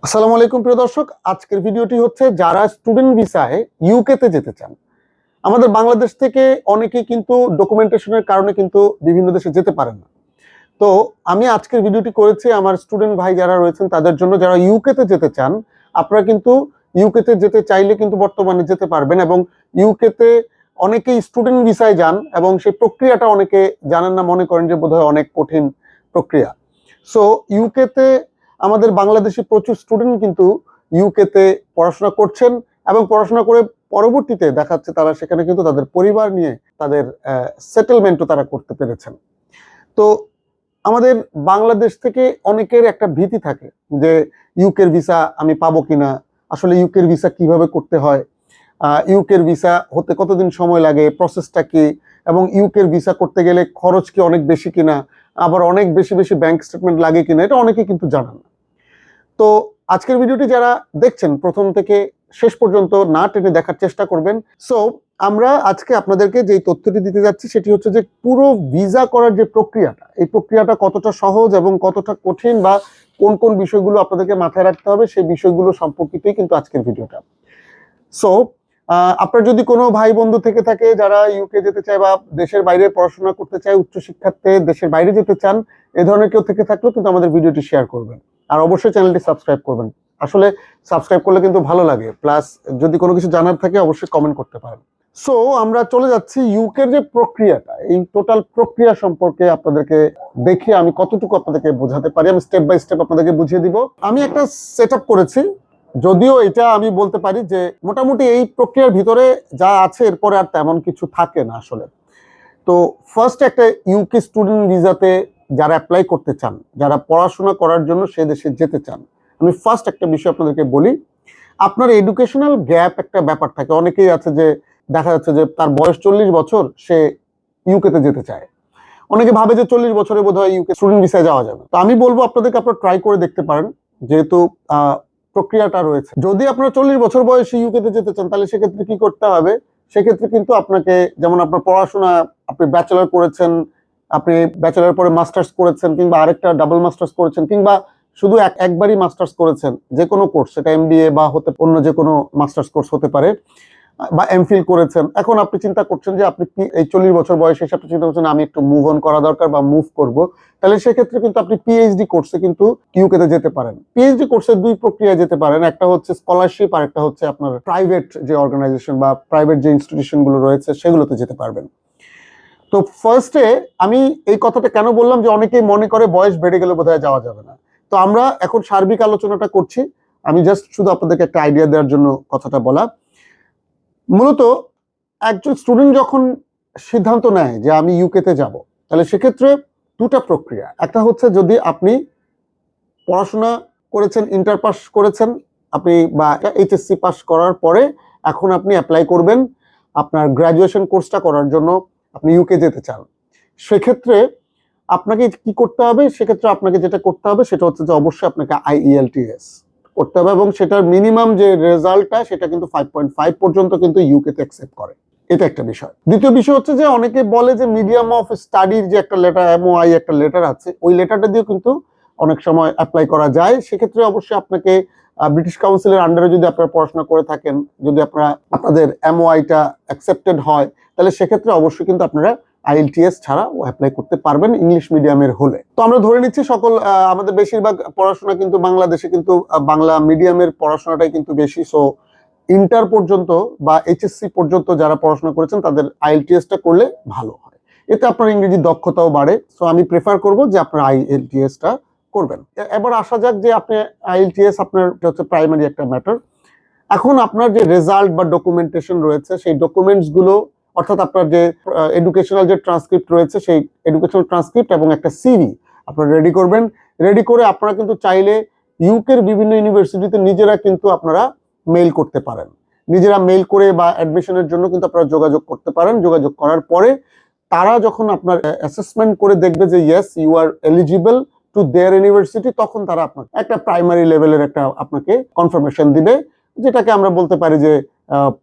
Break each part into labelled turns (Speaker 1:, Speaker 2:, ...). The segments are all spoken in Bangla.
Speaker 1: আসসালামু আলাইকুম প্রিয় দর্শক, আজকের ভিডিওটি হচ্ছে যারা স্টুডেন্ট ভিসায় ইউকে তে যেতে চান। আমাদের বাংলাদেশ থেকে অনেকেই কিন্তু ডকুমেন্টেশনের কারণে কিন্তু বিভিন্ন দেশে যেতে পারেন না। তো আমি আজকের ভিডিওটি করেছি আমার স্টুডেন্ট ভাই যারা রয়েছেন তাদের জন্য, যারা ইউকে তে যেতে চান। আপনারা কিন্তু ইউকে তে যেতে চাইলে কিন্তু বর্তমানে যেতে পারবেন, এবং ইউকে তে অনেকেই স্টুডেন্ট ভিসায় যান এবং সেই প্রক্রিয়াটা অনেকে জানেন না, মনে করেন যে বোধহয় অনেক কঠিন প্রক্রিয়া। সো ইউকে তে আমাদের বাংলাদেশি প্রচুর স্টুডেন্ট কিন্তু ইউকে তে পড়াশোনা করছেন, এবং পড়াশোনা করে পরবর্তীতে দেখা যাচ্ছে তারা সেখানে কিন্তু তাদের পরিবার নিয়ে তাদের সেটেলমেন্টও তারা করতে পেরেছেন। তো আমাদের বাংলাদেশ থেকে অনেকের একটা ভীতি থাকে যে ইউকের ভিসা আমি পাবো কিনা, আসলে ইউকের ভিসা কিভাবে করতে হয়, ইউকের ভিসা হতে কতদিন সময় লাগে, প্রসেসটা কি, এবং ইউকের ভিসা করতে গেলে খরচ কি অনেক বেশি কিনা, আবার অনেক বেশি বেশি ব্যাংক স্টেটমেন্ট লাগে কিনা, এটা অনেকে কিন্তু জানেন না। তো আজকের ভিডিওটি যারা দেখছেন প্রথম থেকে শেষ পর্যন্ত না টেনে দেখার চেষ্টা করবেন। সো আমরা আজকে আপনাদেরকে যে তথ্যটি দিতে যাচ্ছি সেটি হচ্ছে যে পুরো ভিসা করার যে প্রক্রিয়াটা, এই প্রক্রিয়াটা কতটা সহজ এবং কতটা কঠিন, বা কোন কোন বিষয়গুলো আপনাদেরকে মাথায় রাখতে হবে সেই বিষয়গুলো সম্পর্কিতই কিন্তু আজকের ভিডিওটা। সো আপনার যদি কোনো ভাই বন্ধু থেকে থাকে যারা ইউকে যেতে চায় বা দেশের বাইরে পড়াশোনা করতে চায়, উচ্চশিক্ষার্থে দেশের বাইরে যেতে চান, এ ধরনের কেউ থেকে থাকলেও কিন্তু আমাদের ভিডিওটি শেয়ার করবেন, আর অবশ্যই চ্যানেলটি সাবস্ক্রাইব করবেন। আসলে সাবস্ক্রাইব করলে কিন্তু ভালো লাগে, প্লাস যদি কোনো কিছু জানার থাকে অবশ্যই কমেন্ট করতে পারেন। সো আমরা চলে যাচ্ছি ইউকের যে প্রক্রিয়াটা, এই টোটাল প্রক্রিয়া সম্পর্কে আপনাদেরকে দেখে আমি কতটুকু আপনাদেরকে বোঝাতে পারি, আমি স্টেপ বাই স্টেপ আপনাদেরকে বুঝিয়ে দিব। আমি একটা সেট আপ করেছি, যদিও এটা আমি বলতে পারি যে মোটামুটি এই প্রক্রিয়ার ভিতরে যা আছে এরপরে আর তেমন কিছু থাকে না আসলে। তো ফার্স্ট একটা ইউকে স্টুডেন্ট ভিসাতে যারা অ্যাপ্লাই করতে চান, যারা পড়াশোনা করার জন্য সে দেশে যেতে চান, আমি ফার্স্ট একটা বিষয় আপনাদেরকে বলি। আপনার এডুকেশনাল গ্যাপ একটা ব্যাপার থাকে, অনেকেই আছে যে দেখা যাচ্ছে যে তার বয়স 40 বছর, সে ইউকেতে যেতে চায়। অনেকে ভাবে যে 40 বছরে বোধহয় ইউকে স্টুডেন্ট ভিসায় যাওয়া যাবে। তো আমি বলবো আপনাদেরকে আপনারা ট্রাই করে দেখতে পারেন, যেহেতু প্রক্রিয়াটা রয়েছে। যদি আপনারা 40 বছর বয়সে ইউকেতে যেতে চান তাহলে সেক্ষেত্রে কি করতে হবে, সেক্ষেত্রে কিন্তু আপনাকে, যেমন আপনার পড়াশোনা, আপনি ব্যাচেলর করেছেন, আপনি ব্যাচেলর পরে মাস্টার্স করেছেন, কিংবা আরেকটা ডাবল মাস্টার্স করেছেন, কিংবা শুধু একবারই মাস্টার্স করেছেন, যে কোনো কোর্স, সেটা এমবিএ বা হতে অন্য যে কোনো মাস্টার্স কোর্স হতে পারে, বা এমফিল করেছেন, এখন আপনি চিন্তা করছেন যে আপনি এই 40 বছর বয়সে এসে আপনি চিন্তা করছেন আমি একটু মুভ অন করা দরকার বা মুভ করব, তাহলে সেক্ষেত্রে কিন্তু আপনি পিএইচডি কোর্সে কিন্তু ইউকেতে যেতে পারেন। পিএইচডি কোর্সের দুই প্রক্রিয়া যেতে পারেন, একটা হচ্ছে স্কলারশিপ, আর একটা হচ্ছে আপনার প্রাইভেট যে অর্গানাইজেশন বা প্রাইভেট যে ইনস্টিটিউশন গুলো রয়েছে সেগুলোতে যেতে পারবেন। তো ফার্স্টে আমি এই কথাটা কেন বললাম যে অনেকেই মনে করে বয়স বেড়ে গেলে বোধহয় যাওয়া যাবে না। তো আমরা এখন সার্বিক আলোচনাটা করছি, আমি জাস্ট শুধু আপনাদেরকে একটা আইডিয়া দেওয়ার জন্য কথাটা বলা। মূলত একজন স্টুডেন্ট যখন সিদ্ধান্ত নেয় যে আমি ইউকেতে যাব, তাহলে সেক্ষেত্রে দুটা প্রক্রিয়া। একটা হচ্ছে যদি আপনি পড়াশোনা করেছেন, ইন্টার পাস করেছেন আপনি, বা এইচএসসি পাস করার পরে এখন আপনি অ্যাপ্লাই করবেন আপনার গ্রাজুয়েশন কোর্সটা করার জন্য, আপনি ইউকে যেতে চান, সেক্ষেত্রে আপনাকে কি করতে হবে, সেক্ষেত্রে আপনাকে যেটা করতে হবে সেটা হচ্ছে যে অবশ্যই আপনাকে আইইএলটিএস করতে হবে, এবং সেটার মিনিমাম যে রেজাল্টটা সেটা কিন্তু 5.5 পর্যন্ত কিন্তু ইউকেতে অ্যাকসেপ্ট করে। এটা একটা বিষয়। দ্বিতীয় বিষয় হচ্ছে যে অনেকে বলে যে মিডিয়াম অফ স্টাডির যে একটা লেটার, এমওআই একটা লেটার আছে, ওই লেটারটা দিয়ে কিন্তু অনেক সময় অ্যাপ্লাই করা যায়। সেক্ষেত্রে অবশ্যই আপনাকে ব্রিটিশ কাউন্সিলের আন্ডারে যদি আপনারা পড়াশোনা করে থাকেন, যদি আপনাদের এমওআইটা অ্যাকসেপ্টেড হয়, তাহলে সেক্ষেত্রে অবশ্যই কিন্তু আপনারা আইএলটিএস ছাড়া অ্যাপ্লাই করতে পারবেন ইংলিশ মিডিয়ামের হলে। তো আমরা ধরে নিচ্ছি সকল আমাদের বেশিরভাগ পড়াশোনা কিন্তু বাংলাদেশে কিন্তু বাংলা মিডিয়ামের পড়াশোনাটাই কিন্তু বেশি। সো ইন্টার পর্যন্ত বা এইচএসসি পর্যন্ত যারা পড়াশোনা করেছেন তাদের আইএলটিএসটা করলে ভালো হয়, এতে আপনার ইংরেজি দক্ষতাও বাড়ে। সো আমি প্রেফার করব যে আপনার আইএলটিএসটা করবেন। এবার আসা যাক যে আপনি আইএলটিএস আপনার হচ্ছে প্রাইমারি একটা ম্যাটার। এখন আপনার যে রেজাল্ট বা ডকুমেন্টেশন রয়েছে, সেই ডকুমেন্টস গুলো, অর্থাৎ আপনার যে এডুকেশনাল যে ট্রান্সক্রিপ্ট রয়েছে, সেই এডুকেশনাল ট্রান্সক্রিপ্ট এবং একটা সিভি আপনারা রেডি করবেন। রেডি করে আপনারা কিন্তু চাইলে ইউকের বিভিন্ন ইউনিভার্সিটিতে নিজেরা কিন্তু আপনারা মেইল করতে পারেন, নিজেরা মেইল করে বা অ্যাডমিশনের জন্য কিন্তু আপনারা যোগাযোগ করতে পারেন। যোগাযোগ করার পরে তারা যখন আপনার অ্যাসেসমেন্ট করে দেখবে যে yes you are eligible to their university, তখন তারা আপনাকে একটা প্রাইমারি লেভেলের একটা আপনাকে কনফার্মেশন দিবে, যেটাকে আমরা বলতে পারি যে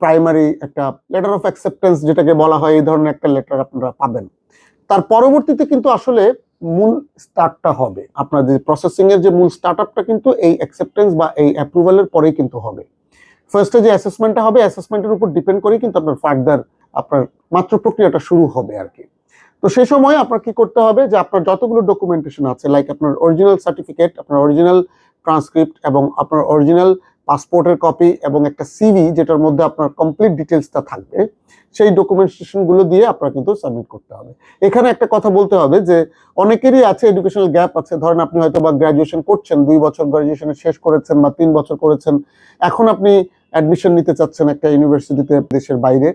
Speaker 1: প্রাইমারি একটা লেটার অফ অ্যাকসেপ্টেন্স যেটাকে বলা হয়, এই ধরনের একটা লেটার আপনারা পাবেন। তার পরবর্তীতে কিন্তু আসলে মূল স্টার্টটা হবে, আপনার যে প্রসেসিং এর যে মূল স্টার্টআপটা কিন্তু এই অ্যাকসেপ্টেন্স বা এই অ্যাপ্রুভালের পরেই কিন্তু হবে। ফার্স্টে যে অ্যাসেসমেন্টটা হবে, অ্যাসেসমেন্টের উপর ডিপেন্ড করে কিন্তু আপনার ফার্দার আপনার মাত্র প্রক্রিয়াটা শুরু হবে আর কি। তো সেই সময় আপনার কি করতে হবে যে আপনার যতগুলো ডকুমেন্টেশন আছে, লাইক আপনার অরিজিনাল সার্টিফিকেট, আপনার অরিজিনাল ট্রান্সক্রিপ্ট এবং আপনার অরিজিনাল পাসপোর্টের কপি এবং একটা সিভি যেটার মধ্যে আপনার কমপ্লিট ডিটেলসটা থাকবে, সেই ডকুমেন্টেশনগুলো দিয়ে আপনার কিন্তু সাবমিট করতে হবে। এখানে একটা কথা বলতে হবে যে অনেকেরই আছে এডুকেশনাল গ্যাপ আছে, ধরেন আপনি হয়তো বা গ্রাজুয়েশন করছেন, 2 বছর গ্রাজুয়েশনে শেষ করেছেন বা 3 বছর করেছেন, এখন আপনি অ্যাডমিশন নিতে চাচ্ছেন একটা ইউনিভার্সিটিতে দেশের বাইরে।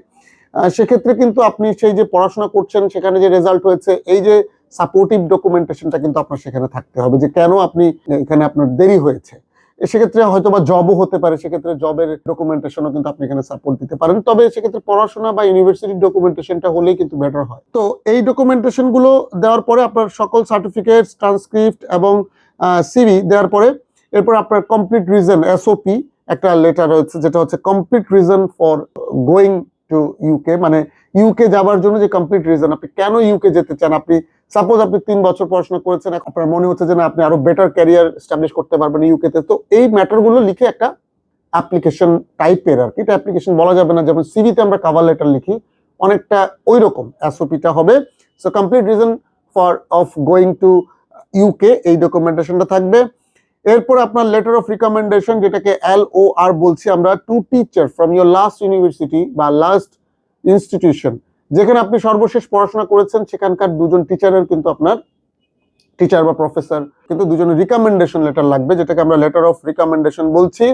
Speaker 1: সেক্ষেত্রে কিন্তু আপনি সেই যে পড়াশোনা করছেন সেখানে যে রেজাল্ট হয়েছে, এই যে সাপোর্টিভ ডকুমেন্টেশনটা কিন্তু আপনার সেখানে থাকতে হবে যে কেন আপনি এখানে আপনার দেরি হয়েছে। সেক্ষেত্রে হয়তো বা জবও হতে পারে, সেক্ষেত্রে জবের ডকুমেন্টেশনও কিন্তু আপনি এখানে সাপোর্ট দিতে পারেন। তবে সেক্ষেত্রে পড়াশোনা বা ইউনিভার্সিটির ডকুমেন্টেশনটা হলেই কিন্তু বেটার হয়। তো এই ডকুমেন্টেশন গুলো দেওয়ার পরে আপনার সকল সার্টিফিকেট, ট্রান্সক্রিপ্ট এবং সিভি দেওয়ার পরে এরপর আপনার কমপ্লিট রিজন এসওপি একটা লেটার রয়েছে, যেটা হচ্ছে complete reason for going to UK, মানে ইউকে যাবার জন্য যে কমপ্লিট রিজন, আপনি কেন ইউকে যেতে চান। আপনি সাপোজ আপনি 3 বছর পড়াশোনা করেছেন, আপনার মনে হচ্ছে যে না আপনি আরো বেটার ক্যারিয়ার এস্টাবলিশ করতে পারবেন ইউকেতে, তো এই ম্যাটারগুলো লিখে একটা অ্যাপ্লিকেশন টাইপের আর কি, এটা অ্যাপ্লিকেশন বলা যাবে না, যেমন সিভিতে আমরা কভার লেটার লিখি, অনেকটা ওই রকম এসওপিটা হবে। So complete reason for of going to UK, এই ডকুমেন্টেশনটা থাকবে। এরপর আপনার লেটার অফ রিকমেন্ডেশন, যেটাকে LOR বলছি আমরা, two teacher from your last university বা লাস্ট ইনস্টিটিউশন, যেখানে আপনি সর্বশেষ পড়াশোনা করেছেন সেখানকার দুজন টিচারের কিন্তু আপনার, টিচার বা প্রফেসর কিন্তু দুজনের রিকমেন্ডেশন লেটার লাগবে, যেটাকে আমরা লেটার অফ রিকমেন্ডেশন বলছি।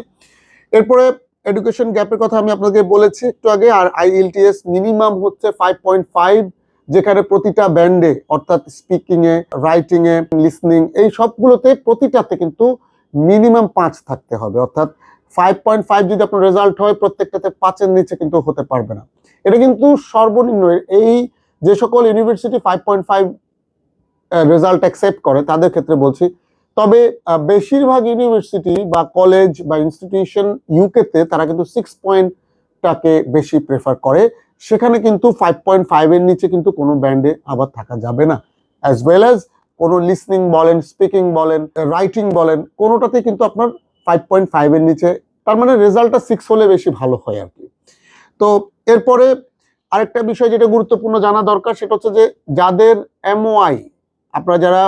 Speaker 1: এরপরে এডুকেশন গ্যাপের কথা আমি আপনাকে বলেছি একটু আগে, আর IELTS মিনিমাম হচ্ছে 5.5, যেখানে প্রতিটা ব্যান্ডে অর্থাৎ স্পিকিং এ, রাইটিং এ, লিসনিং, এই সবগুলোতে প্রতিটাতে কিন্তু মিনিমাম 5 থাকতে হবে, অর্থাৎ 5.5 যদি আপনার রেজাল্ট হয় প্রত্যেকটাতে 5-এর নিচে কিন্তু হতে পারবে না। এটা কিন্তু সর্বনিম্ন। এই যে সকল ইউনিভার্সিটি 5.5 রেজাল্ট অ্যাকসেপ্ট করে তাদের ক্ষেত্রে বলছি। তবে বেশিরভাগ ইউনিভার্সিটি বা কলেজ বা ইনস্টিটিউশন ইউকেতে তারা কিন্তু 6 পয়েন্টটাকে বেশি প্রেফার করে, সেখানে কিন্তু 5.5 এর নিচে কিন্তু কোনো ব্যান্ডে আবার থাকা যাবে না। অ্যাজ ওয়েল অ্যাজ কোনো লিসনিং বলেন, স্পিকিং বলেন, রাইটিং বলেন, কোনোটাতে কিন্তু আপনার 5.5 এর নিচে, তার মানে রেজাল্টটা 6 হলে বেশি ভালো হয় আর কি। তো এরপরে আরেকটা বিষয় যেটা গুরুত্বপূর্ণ জানা দরকার, সেটা হচ্ছে যে যাদের MOI, আপনারা যারা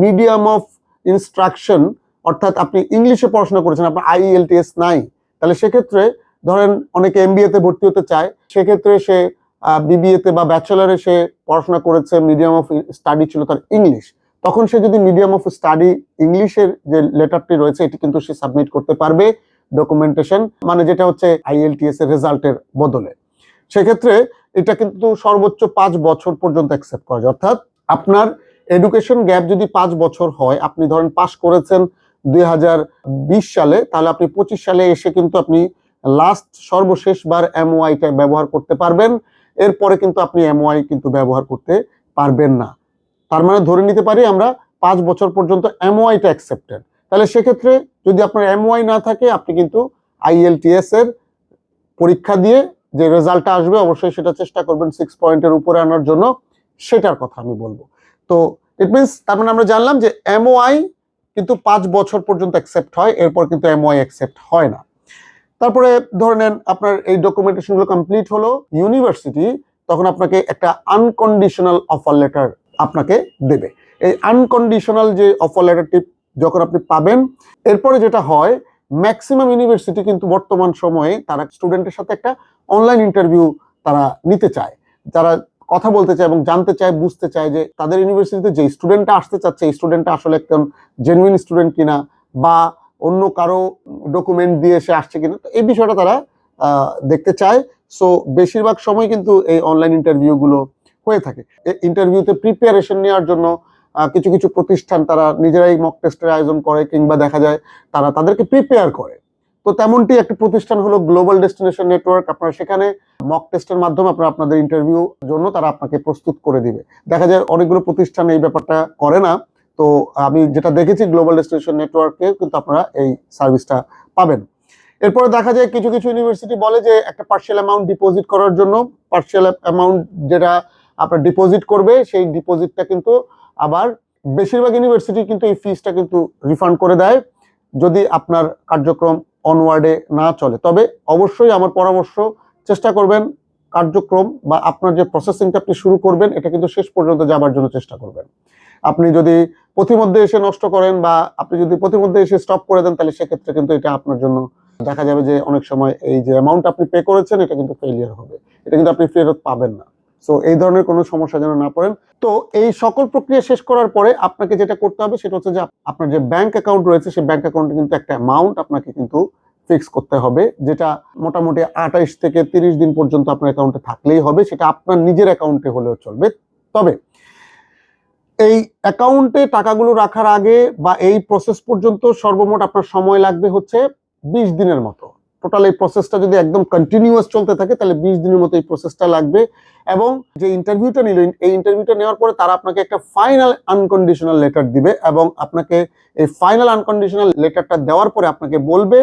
Speaker 1: মিডিয়াম অফ ইনস্ট্রাকশন, অর্থাৎ আপনি ইংলিশে পড়াশোনা করেছেন, আপনার IELTS নাই, তাহলে সেক্ষেত্রে ধরেন অনেকে MBA তে ভর্তি হতে চায়, সেক্ষেত্রে সে BBA তে বা ব্যাচেলারে সে পড়াশোনা করেছে, মিডিয়াম অফ স্টাডি ছিল তার ইংলিশ, তখন সে যদি মিডিয়াম অফ স্টাডি ইংলিশের যে লেটারটি রয়েছে এটি কিন্তু সে সাবমিট করতে পারবে ডকুমেন্টেশন, মানে যেটা হচ্ছে IELTS এর রেজাল্টের বদলে। সেক্ষেত্রে এটা কিন্তু সর্বোচ্চ 5 বছর পর্যন্ত অ্যাকসেপ্ট করা যায়, অর্থাৎ আপনার এডুকেশন গ্যাপ যদি 5 বছর হয়, আপনি ধরেন পাস করেছেন 2020 সালে, তাহলে আপনি 25 সালে এসে কিন্তু আপনি লাস্ট সর্বশেষবার MOI-টা ব্যবহার করতে পারবেন, এরপরে কিন্তু আপনি MOI কিন্তু ব্যবহার করতে পারবেন না। তার মানে ধরে নিতে পারি আমরা 5 বছর পর্যন্ত MOI-টা অ্যাকসেপ্টেড। তাহলে সেক্ষেত্রে যদি আপনার MOI না থাকে, আপনি কিন্তু IELTS এর পরীক্ষা দিয়ে যে রেজাল্টটা আসবে অবশ্যই সেটা চেষ্টা করবেন 6 পয়েন্টের উপরে আনার জন্য, সেটার কথা আমি বলবো। তো ইট মিনস তার মানে আমরা জানলাম যে MOI কিন্তু 5 বছর পর্যন্ত অ্যাকসেপ্ট হয়, এরপর কিন্তু MOI অ্যাকসেপ্ট হয় না। তারপরে ধরে নেন আপনার এই ডকুমেন্টেশনগুলো কমপ্লিট হলো, ইউনিভার্সিটি তখন আপনাকে একটা আনকন্ডিশনাল অফার লেটার আপনাকে দেবে। এই আনকন্ডিশনাল যে অফার লেটারটি যখন আপনি পাবেন, এরপরে যেটা হয়, ম্যাক্সিমাম ইউনিভার্সিটি কিন্তু বর্তমান সময়ে তারা স্টুডেন্টের সাথে একটা অনলাইন ইন্টারভিউ তারা নিতে চায়, তারা কথা বলতে চায় এবং জানতে চায়, বুঝতে চায় যে তাদের ইউনিভার্সিটিতে যে স্টুডেন্টটা আসতে চাচ্ছে এই স্টুডেন্টটা আসলে একজন জেনুইন স্টুডেন্ট কিনা বা অন্য কারো ডকুমেন্ট দিয়ে সে আসছে কিনা, তো এই বিষয়টা তারা দেখতে চায়। সো বেশিরভাগ সময় কিন্তু এই অনলাইন ইন্টারভিউগুলো হয়ে থাকে। ইন্টারভিউতে প্রিপারেশন নেওয়ার জন্য কিছু কিছু প্রতিষ্ঠান তারা নিজেরাই মক টেস্টের আয়োজন করে, কিংবা দেখা যায় তারা তাদেরকে প্রিপেয়ার করে। তো তেমনটি একটি প্রতিষ্ঠান হলো গ্লোবাল ডেস্টিনেশন নেটওয়ার্ক। আপনারা সেখানে মক টেস্টের মাধ্যমে আপনারা আপনাদের ইন্টারভিউ জন্য তারা আপনাকে প্রস্তুত করে দিবে। দেখা যায় অনেকগুলো প্রতিষ্ঠান এই ব্যাপারটা করে না, তো আমি যেটা দেখেছি গ্লোবাল ডেস্টিনেশন নেটওয়ার্কে কিন্তু আপনারা এই সার্ভিসটা পাবেন। এরপরে দেখা যায় কিছু কিছু ইউনিভার্সিটি বলে যে একটা পার্শিয়াল অ্যামাউন্ট ডিপোজিট করার জন্য, পার্শিয়াল অ্যামাউন্ট যেটা আপনার ডিপোজিট করবে সেই ডিপোজিটটা কিন্তু আবার বেশিরভাগ ইউনিভার্সিটি কিন্তু এই ফিসটা কিন্তু রিফান্ড করে দেয় যদি আপনার কার্যক্রম অনওয়ার্ডে না চলে। তবে অবশ্যই আমার পরামর্শ, চেষ্টা করবেন কার্যক্রম বা আপনার যে প্রসেসিংটা আপনি শুরু করবেন এটা কিন্তু শেষ পর্যন্ত যাবার জন্য চেষ্টা করবেন। আপনি যদি প্রতিমধ্যে এসে নষ্ট করেন বা আপনি যদি প্রতিমধ্যে এসে স্টপ করে দেন, তাহলে সেক্ষেত্রে কিন্তু এটা আপনার জন্য দেখা যাবে যে অনেক সময় এই যে অ্যামাউন্ট আপনি পে করেছেন এটা কিন্তু ফেলিয়ার হবে, এটা কিন্তু আপনি ফেরত পাবেন না। সো এই ধরনের কোনো সমস্যা যেন না পড়েন। তো এই সকল প্রক্রিয়া শেষ করার পরে আপনাকে যেটা করতে হবে সেটা হচ্ছে যে আপনার যে ব্যাংক অ্যাকাউন্ট রয়েছে সেই ব্যাংক অ্যাকাউন্টে কিন্তু একটা অ্যামাউন্ট আপনাকে কিন্তু ফিক্স করতে হবে, যেটা মোটামুটি 28 থেকে 30 দিন পর্যন্ত আপনার অ্যাকাউন্টে থাকলেই হবে। সেটা আপনার নিজের অ্যাকাউন্টে হলেও চলবে। তবে এই অ্যাকাউন্টে টাকাগুলো রাখার আগে বা এই প্রসেস পর্যন্ত সর্বমোট আপনার সময় লাগবে হচ্ছে 20 দিনের মতো। টোটাল এই প্রসেসটা যদি একদম কন্টিনিউয়াস চলতে থাকে তাহলে 20 দিনের মতো এই প্রসেসটা লাগবে। এবং যে ইন্টারভিউটা নিল, এই ইন্টারভিউটা নেওয়ার পরে তারা আপনাকে একটা ফাইনাল আনকন্ডিশনাল লেটার দিবে এবং আপনাকে এই ফাইনাল আনকন্ডিশনাল লেটারটা দেওয়ার পরে আপনাকে বলবে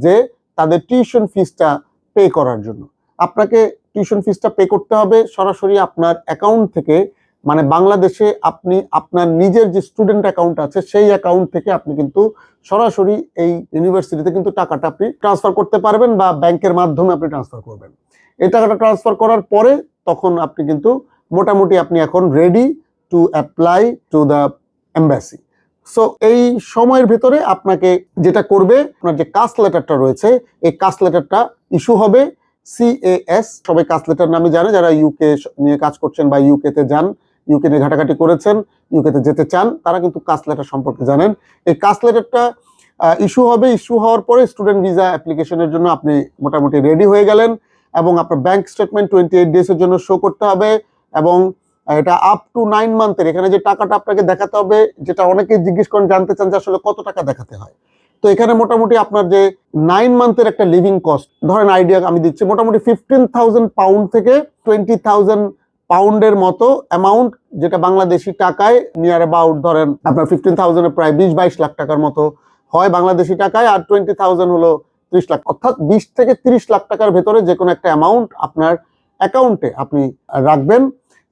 Speaker 1: যে তাদের টিউশন ফিসটা পে করার জন্য। আপনাকে টিউশন ফিসটা পে করতে হবে সরাসরি আপনার অ্যাকাউন্ট থেকে, মানে বাংলাদেশে আপনি আপনার নিজের যে স্টুডেন্ট অ্যাকাউন্ট আছে সেই অ্যাকাউন্ট থেকে আপনি কিন্তু সরাসরি এই ইউনিভার্সিটিতে কিন্তু টাকাটা আপনি ট্রান্সফার করতে পারবেন বা ব্যাংকের মাধ্যমে আপনি ট্রান্সফার করবেন। এই টাকাটা ট্রান্সফার করার পরে তখন আপনি কিন্তু মোটামুটি আপনি এখন ready to apply to the embassy. So এই সময়ের ভেতরে আপনাকে যেটা করবে, আপনার যে কাস্ট লেটারটা রয়েছে এই কাস্ট লেটারটা ইস্যু হবে CAS। সবাই কাস্ট লেটার নামে জানে, যারা ইউকে নিয়ে কাজ করছেন বা ইউকেতে যান, ইউকে নিয়ে ঘাটাঘাটি করেছেন, ইউকেতে যেতে চান, তারা কিন্তু কাস্ট লেটার সম্পর্কে জানেন। এই কাস্ট লেটারটা ইস্যু হবে। ইস্যু হওয়ার পরে স্টুডেন্ট ভিসা অ্যাপ্লিকেশনের জন্য আপনি মোটামুটি রেডি হয়ে গেলেন এবং আপনার ব্যাংক স্টেটমেন্ট 28 ডেজের জন্য শো করতে হবে এবং এটা আপ টু 9 মান্থের। এখানে যে টাকাটা আপনাকে দেখাতে হবে, যেটা অনেকেই জিজ্ঞেস করেন, জানতে চান যে আসলে কত টাকা দেখাতে হয়। তো এখানে মোটামুটি আপনার যে 9 মান্থের একটা লিভিং কস্ট, ধরেন আইডিয়া আমি দিচ্ছি, মোটামুটি 15,000 পাউন্ড থেকে 20,000 পাউন্ডের মতো অ্যামাউন্ট, যেটা বাংলাদেশি টাকায় নিয়ার অ্যাবাউট ধরেন আপনার 15,000 প্রায় 20-22 লাখ টাকার মতো হয় বাংলাদেশি টাকায়, আর 20,000 হলো 30 লাখ, অর্থাৎ 20 থেকে 30 লাখ টাকার ভেতরে যে কোনো একটা অ্যামাউন্ট আপনার অ্যাকাউন্টে আপনি রাখবেন।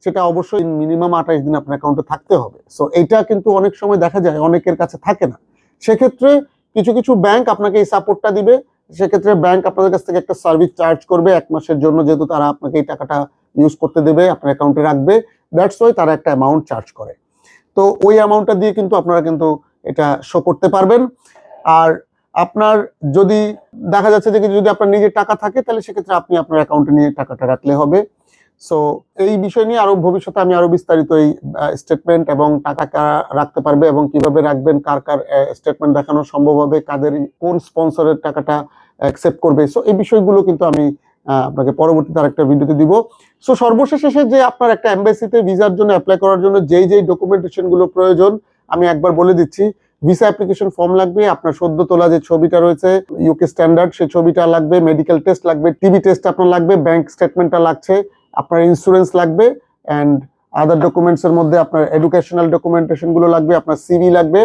Speaker 1: সেটা অবশ্যই মিনিমাম 28 দিন আপনার অ্যাকাউন্টে থাকতে হবে। সো এইটা কিন্তু অনেক সময় দেখা যায় অনেকের কাছে থাকে না। সেক্ষেত্রে কিছু কিছু ব্যাংক আপনাকে এই সাপোর্টটা দিবে। সেক্ষেত্রে ব্যাংক আপনাদের কাছ থেকে একটা সার্ভিস চার্জ করবে 1 মাসের জন্য, যেহেতু তারা আপনাকে এই টাকাটা ইউজ করতে দেবে, আপনার অ্যাকাউন্টে রাখবে, দ্যাটস ওয়াই তারা একটা অ্যামাউন্ট চার্জ করে। তো ওই অ্যামাউন্টটা দিয়ে কিন্তু আপনারা কিন্তু এটা শো করতে পারবেন। আর আপনার যদি দেখা যাচ্ছে যে যদি আপনার নিজের টাকা থাকে তাহলে সেক্ষেত্রে আপনি আপনার অ্যাকাউন্টে নিয়ে টাকাটা রাখলে হবে। সো এই বিষয় নিয়ে আরো ভবিষ্যতে আমি আরো বিস্তারিত এই স্টেটমেন্ট এবং টাকা কারা রাখতে পারবে এবং কিভাবে রাখবেন, কার কার স্টেটমেন্ট দেখানো সম্ভব হবে, কাদের কোন স্পন্সরের টাকাটা অ্যাকসেপ্ট করবে, সো এই বিষয়গুলো কিন্তু আমি আপনাকে পরবর্তীতে আরেকটা ভিডিওতে দিব। সো সর্বশেষে যে আপনার একটা এমবাসিতে ভিসার জন্য অ্যাপ্লাই করার জন্য যেই ডকুমেন্টেশন গুলো প্রয়োজন আমি একবার বলে দিচ্ছি। ভিসা অ্যাপ্লিকেশন ফর্ম লাগবে, আপনার সদ্য তোলা যে ছবিটা রয়েছে ইউকে স্ট্যান্ডার্ড সেই ছবিটা লাগবে, মেডিকেল টেস্ট লাগবে, টিবি টেস্ট আপনার লাগবে, ব্যাংক স্টেটমেন্টটা লাগছে, আপনার ইন্স্যুরেন্স লাগবে, অ্যান্ড আদার ডকুমেন্টস এর মধ্যে আপনার এডুকেশনাল ডকুমেন্টেশন গুলো লাগবে, আপনার সিভি লাগবে,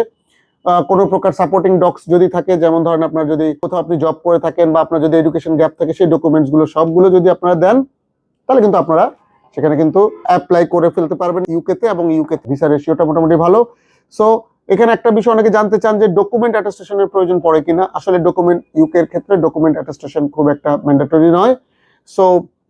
Speaker 1: কোনো প্রকার সাপোর্টিং ডক্স যদি থাকে, যেমন ধরেন আপনার যদি কোথাও আপনি জব করে থাকেন বা আপনার যদি এডুকেশন গ্যাপ থাকে সেই ডকুমেন্টস গুলো সবগুলো যদি আপনারা দেন তাহলে কিন্তু আপনারা সেখানে কিন্তু অ্যাপ্লাই করে ফেলতে পারবেন ইউকেতে, এবং ইউকে ভিসা রেশিওটা মোটামুটি ভালো। সো এখানে একটা বিষয় অনেকে জানতে চান যে ডকুমেন্ট অ্যাটেস্টেশনের প্রয়োজন পড়ে কিনা। আসলে ডকুমেন্ট ইউকের ক্ষেত্রে ডকুমেন্ট অ্যাটেস্টেশন খুব একটা ম্যান্ডেটরি নয়। সো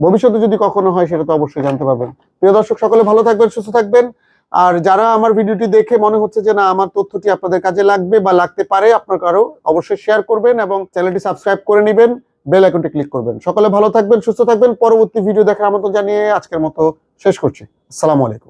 Speaker 1: ভবিষ্যতে যদি কখনো হয় সেটা তো অবশ্যই জানতে পারবেন। প্রিয় দর্শক, সকলে ভালো থাকবেন, সুস্থ থাকবেন। আর যারা আমার ভিডিওটি দেখে মনে হচ্ছে যে না আমার তথ্যটি আপনাদের কাজে লাগবে বা লাগতে পারে, আপনার কারো অবশ্যই শেয়ার করবেন এবং চ্যানেলটি সাবস্ক্রাইব করে নেবেন, বেল আইকনটি ক্লিক করবেন। সকলে ভালো থাকবেন, সুস্থ থাকবেন। পরবর্তী ভিডিও দেখার আমন্ত্রণ জানিয়ে আজকের মতো শেষ করছি। আসসালামু আলাইকুম।